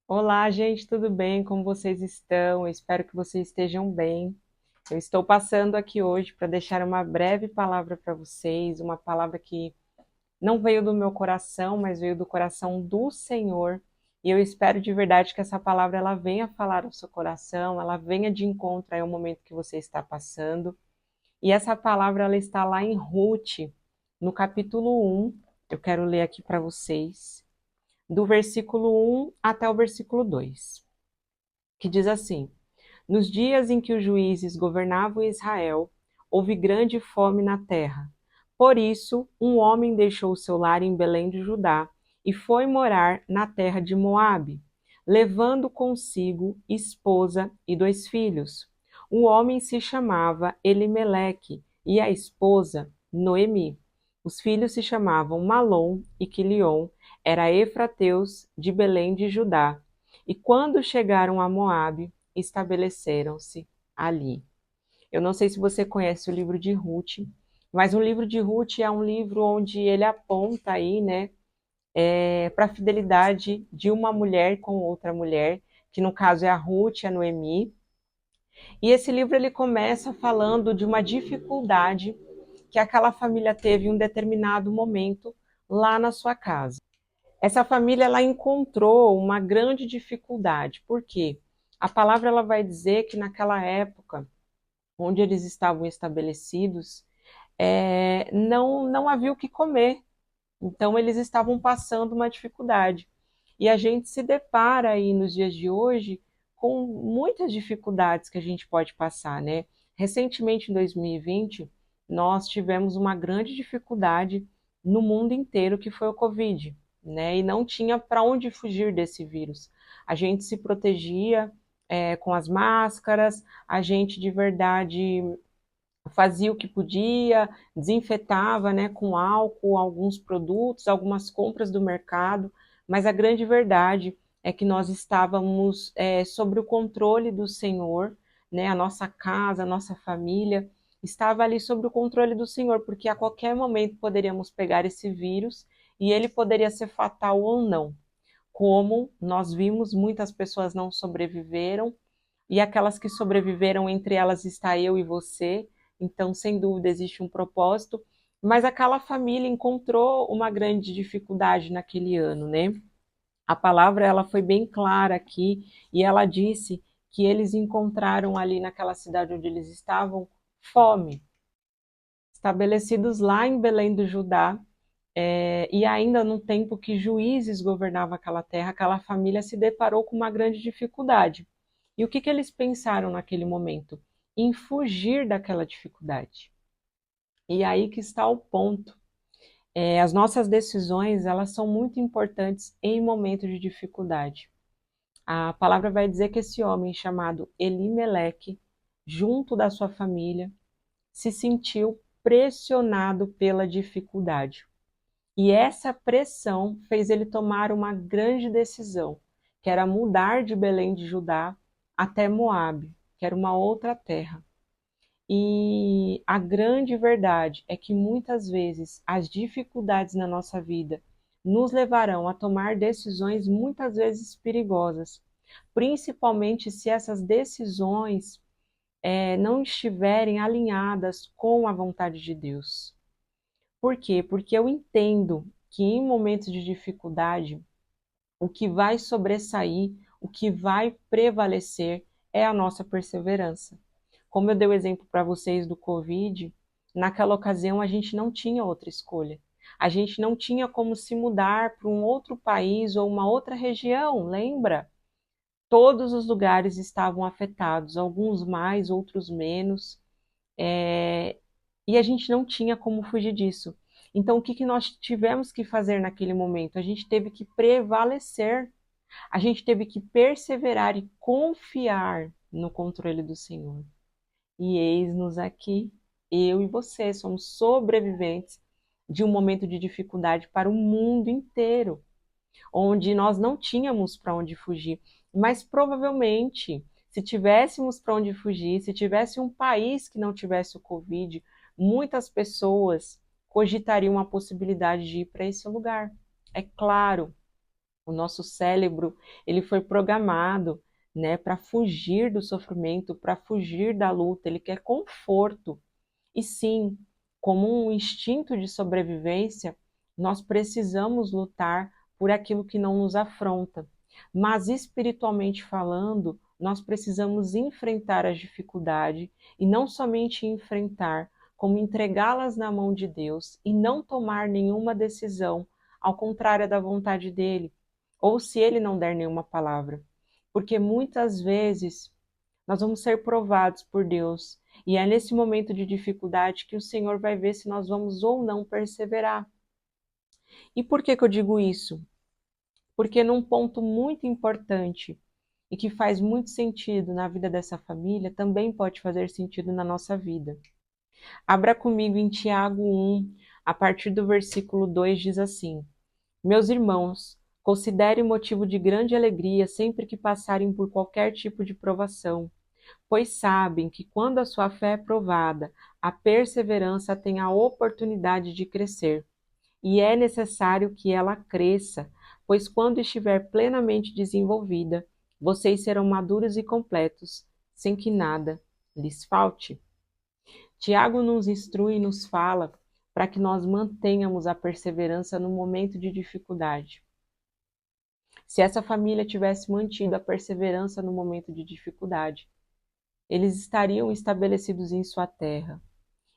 Olá, gente, tudo bem? Como vocês estão? Eu espero que vocês estejam bem. Eu estou passando aqui hoje para deixar uma breve palavra para vocês, uma palavra que não veio do meu coração, mas veio do coração do Senhor. E eu espero de verdade que essa palavra ela venha falar ao seu coração, ela venha de encontro ao momento que você está passando. E essa palavra ela está lá em Ruth, no capítulo 1. Eu quero ler aqui para vocês, do versículo 1 até o versículo 2, que diz assim: Nos dias em que os juízes governavam Israel, houve grande fome na terra. Por isso, um homem deixou seu lar em Belém de Judá e foi morar na terra de Moabe, levando consigo esposa e 2 filhos. O homem se chamava Elimeleque e a esposa Noemi. Os filhos se chamavam Malom e Quilion, era efrateus de Belém de Judá. E quando chegaram a Moabe, estabeleceram-se ali. Eu não sei se você conhece o livro de Ruth, mas o livro de Ruth é um livro onde ele aponta aí, né, para a fidelidade de uma mulher com outra mulher, que no caso é a Ruth e a Noemi. E esse livro ele começa falando de uma dificuldade que aquela família teve em um determinado momento lá na sua casa. Essa família ela encontrou uma grande dificuldade. Por quê? A palavra ela vai dizer que naquela época, onde eles estavam estabelecidos, não havia o que comer. Então, eles estavam passando uma dificuldade. E a gente se depara aí nos dias de hoje com muitas dificuldades que a gente pode passar, né? Recentemente, em 2020, nós tivemos uma grande dificuldade no mundo inteiro, que foi o Covid, né? E não tinha para onde fugir desse vírus. A gente se protegia, com as máscaras, a gente de verdade fazia o que podia, desinfetava, né, com álcool alguns produtos, algumas compras do mercado, mas a grande verdade é que nós estávamos sobre o controle do Senhor, né, a nossa casa, a nossa família estava ali sob o controle do Senhor, porque a qualquer momento poderíamos pegar esse vírus e ele poderia ser fatal ou não. Como nós vimos, muitas pessoas não sobreviveram, e aquelas que sobreviveram, entre elas está eu e você, então sem dúvida existe um propósito, mas aquela família encontrou uma grande dificuldade naquele ano, né? A palavra ela foi bem clara aqui e ela disse que eles encontraram ali naquela cidade onde eles estavam fome, estabelecidos lá em Belém do Judá, e ainda no tempo que juízes governavam aquela terra, aquela família se deparou com uma grande dificuldade. E o que eles pensaram naquele momento? Em fugir daquela dificuldade. E aí que está o ponto. As nossas decisões, elas são muito importantes em momentos de dificuldade. A palavra vai dizer que esse homem chamado Elimeleque, junto da sua família, se sentiu pressionado pela dificuldade. E essa pressão fez ele tomar uma grande decisão, que era mudar de Belém de Judá até Moabe, que era uma outra terra. E a grande verdade é que muitas vezes as dificuldades na nossa vida nos levarão a tomar decisões muitas vezes perigosas, principalmente se essas decisões não estiverem alinhadas com a vontade de Deus. Por quê? Porque eu entendo que em momentos de dificuldade, o que vai sobressair, o que vai prevalecer é a nossa perseverança. Como eu dei o exemplo para vocês do Covid, naquela ocasião a gente não tinha outra escolha. A gente não tinha como se mudar para um outro país ou uma outra região, lembra? Todos os lugares estavam afetados, alguns mais, outros menos. É, e a gente não tinha como fugir disso. Então, o que nós tivemos que fazer naquele momento? A gente teve que prevalecer, a gente teve que perseverar e confiar no controle do Senhor. E eis-nos aqui, eu e você, somos sobreviventes de um momento de dificuldade para o mundo inteiro, onde nós não tínhamos para onde fugir. Mas provavelmente, se tivéssemos para onde fugir, se tivesse um país que não tivesse o Covid, muitas pessoas cogitariam a possibilidade de ir para esse lugar. É claro, O nosso cérebro, ele foi programado, né, para fugir do sofrimento, para fugir da luta, ele quer conforto. E sim, como um instinto de sobrevivência, nós precisamos lutar por aquilo que não nos afronta. Mas espiritualmente falando, nós precisamos enfrentar as dificuldades e não somente enfrentar, como entregá-las na mão de Deus e não tomar nenhuma decisão ao contrário da vontade dele, ou se ele não der nenhuma palavra. Porque muitas vezes nós vamos ser provados por Deus e é nesse momento de dificuldade que o Senhor vai ver se nós vamos ou não perseverar. E por que eu digo isso? Porque num ponto muito importante e que faz muito sentido na vida dessa família, também pode fazer sentido na nossa vida. Abra comigo em Tiago 1, a partir do versículo 2 diz assim: Meus irmãos, considerem motivo de grande alegria sempre que passarem por qualquer tipo de provação, pois sabem que quando a sua fé é provada, a perseverança tem a oportunidade de crescer. E é necessário que ela cresça, pois quando estiver plenamente desenvolvida, vocês serão maduros e completos, sem que nada lhes falte. Tiago nos instrui e nos fala para que nós mantenhamos a perseverança no momento de dificuldade. Se essa família tivesse mantido a perseverança no momento de dificuldade, eles estariam estabelecidos em sua terra.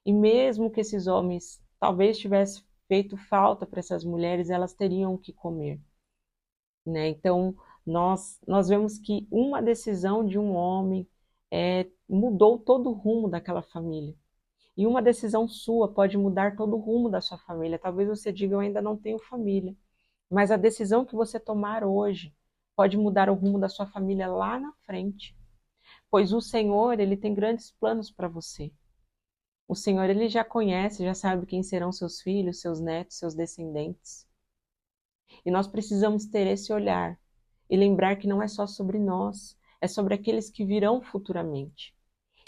E mesmo que esses homens talvez tivessem feito falta para essas mulheres, elas teriam o que comer, né? Então, nós vemos que uma decisão de um homem mudou todo o rumo daquela família. E uma decisão sua pode mudar todo o rumo da sua família. Talvez você diga, eu ainda não tenho família. Mas a decisão que você tomar hoje pode mudar o rumo da sua família lá na frente. Pois o Senhor, ele tem grandes planos para você. O Senhor, ele já conhece, já sabe quem serão seus filhos, seus netos, seus descendentes. E nós precisamos ter esse olhar e lembrar que não é só sobre nós, é sobre aqueles que virão futuramente.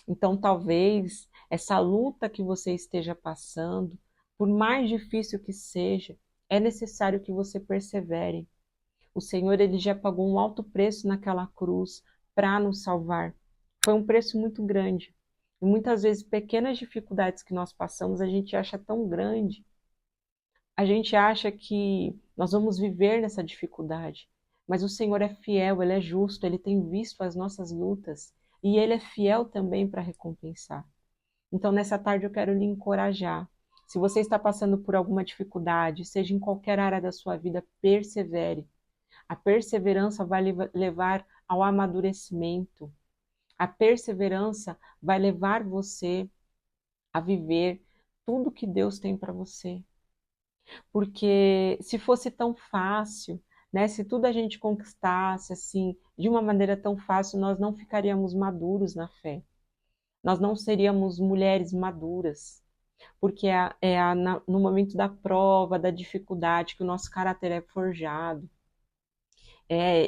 Então, talvez essa luta que você esteja passando, por mais difícil que seja, é necessário que você persevere. O Senhor, ele já pagou um alto preço naquela cruz para nos salvar. Foi um preço muito grande. E muitas vezes pequenas dificuldades que nós passamos, a gente acha tão grande. A gente acha que nós vamos viver nessa dificuldade. Mas o Senhor é fiel, ele é justo, ele tem visto as nossas lutas e ele é fiel também para recompensar. Então, nessa tarde eu quero lhe encorajar. Se você está passando por alguma dificuldade, seja em qualquer área da sua vida, persevere. A perseverança vai levar ao amadurecimento. A perseverança vai levar você a viver tudo que Deus tem para você. Porque se fosse tão fácil, né, se tudo a gente conquistasse assim, de uma maneira tão fácil, nós não ficaríamos maduros na fé. Nós não seríamos mulheres maduras, porque no momento da prova, da dificuldade, que o nosso caráter é forjado.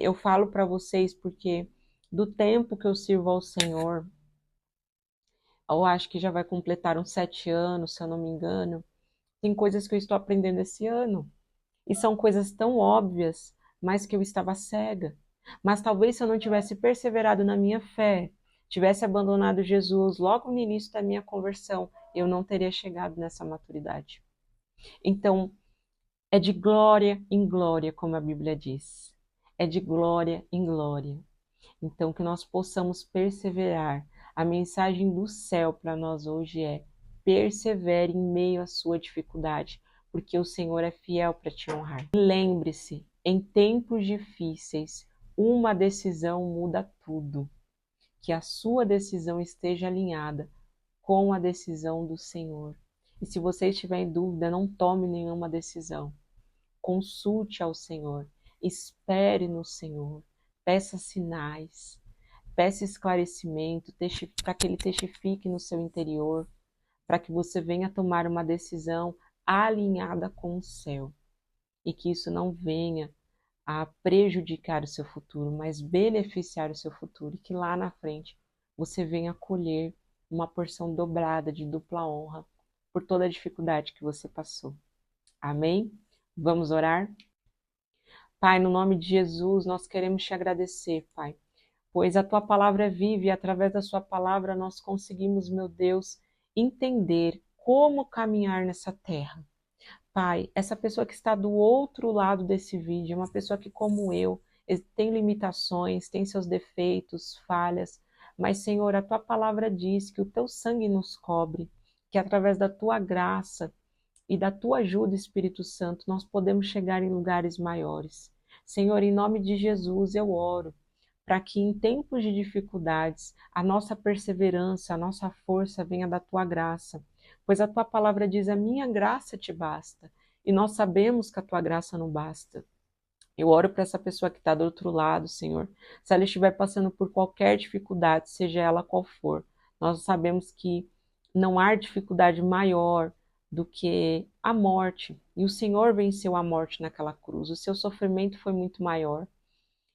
Eu falo para vocês porque do tempo que eu sirvo ao Senhor, eu acho que já vai completar uns 7 anos, se eu não me engano, tem coisas que eu estou aprendendo esse ano. E são coisas tão óbvias, mas que eu estava cega. Mas talvez se eu não tivesse perseverado na minha fé, tivesse abandonado Jesus logo no início da minha conversão, eu não teria chegado nessa maturidade. Então, é de glória em glória, como a Bíblia diz. É de glória em glória. Então, que nós possamos perseverar. A mensagem do céu para nós hoje é: persevere em meio à sua dificuldade, porque o Senhor é fiel para te honrar. Lembre-se, em tempos difíceis, uma decisão muda tudo. Que a sua decisão esteja alinhada com a decisão do Senhor. E se você estiver em dúvida, não tome nenhuma decisão. Consulte ao Senhor, espere no Senhor, peça sinais, peça esclarecimento para que Ele testifique no seu interior, para que você venha tomar uma decisão alinhada com o céu e que isso não venha a prejudicar o seu futuro, mas beneficiar o seu futuro e que lá na frente você venha colher uma porção dobrada de dupla honra por toda a dificuldade que você passou. Amém? Vamos orar? Pai, no nome de Jesus, nós queremos te agradecer, Pai, pois a tua palavra é viva e através da sua palavra nós conseguimos, meu Deus, entender como caminhar nessa terra. Pai, essa pessoa que está do outro lado desse vídeo é uma pessoa que, como eu, tem limitações, tem seus defeitos, falhas, mas, Senhor, a tua palavra diz que o teu sangue nos cobre, que através da tua graça e da tua ajuda, Espírito Santo, nós podemos chegar em lugares maiores. Senhor, em nome de Jesus, eu oro para que em tempos de dificuldades a nossa perseverança, a nossa força venha da tua graça, pois a tua palavra diz: a minha graça te basta, e nós sabemos que a tua graça não basta. Eu oro para essa pessoa que está do outro lado, Senhor, se ela estiver passando por qualquer dificuldade, seja ela qual for, nós sabemos que não há dificuldade maior do que a morte, e o Senhor venceu a morte naquela cruz, o seu sofrimento foi muito maior.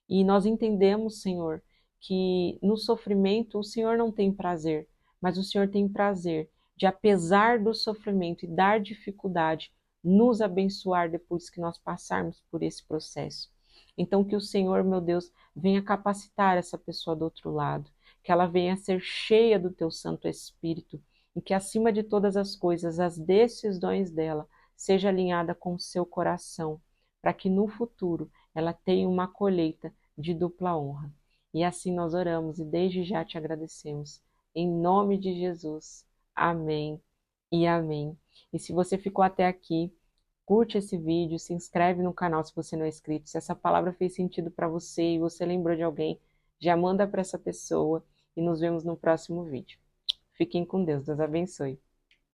E nós entendemos, Senhor, que no sofrimento o Senhor não tem prazer, mas o Senhor tem prazer de, apesar do sofrimento e da dificuldade, nos abençoar depois que nós passarmos por esse processo. Então, que o Senhor, meu Deus, venha capacitar essa pessoa do outro lado, que ela venha ser cheia do teu Santo Espírito e que, acima de todas as coisas, as decisões dela seja alinhada com o seu coração, para que no futuro ela tenha uma colheita de dupla honra. E assim nós oramos e desde já te agradecemos. Em nome de Jesus. Amém e amém. E se você ficou até aqui, curte esse vídeo, se inscreve no canal se você não é inscrito. Se essa palavra fez sentido para você e você lembrou de alguém, já manda para essa pessoa e nos vemos no próximo vídeo. Fiquem com Deus. Deus abençoe.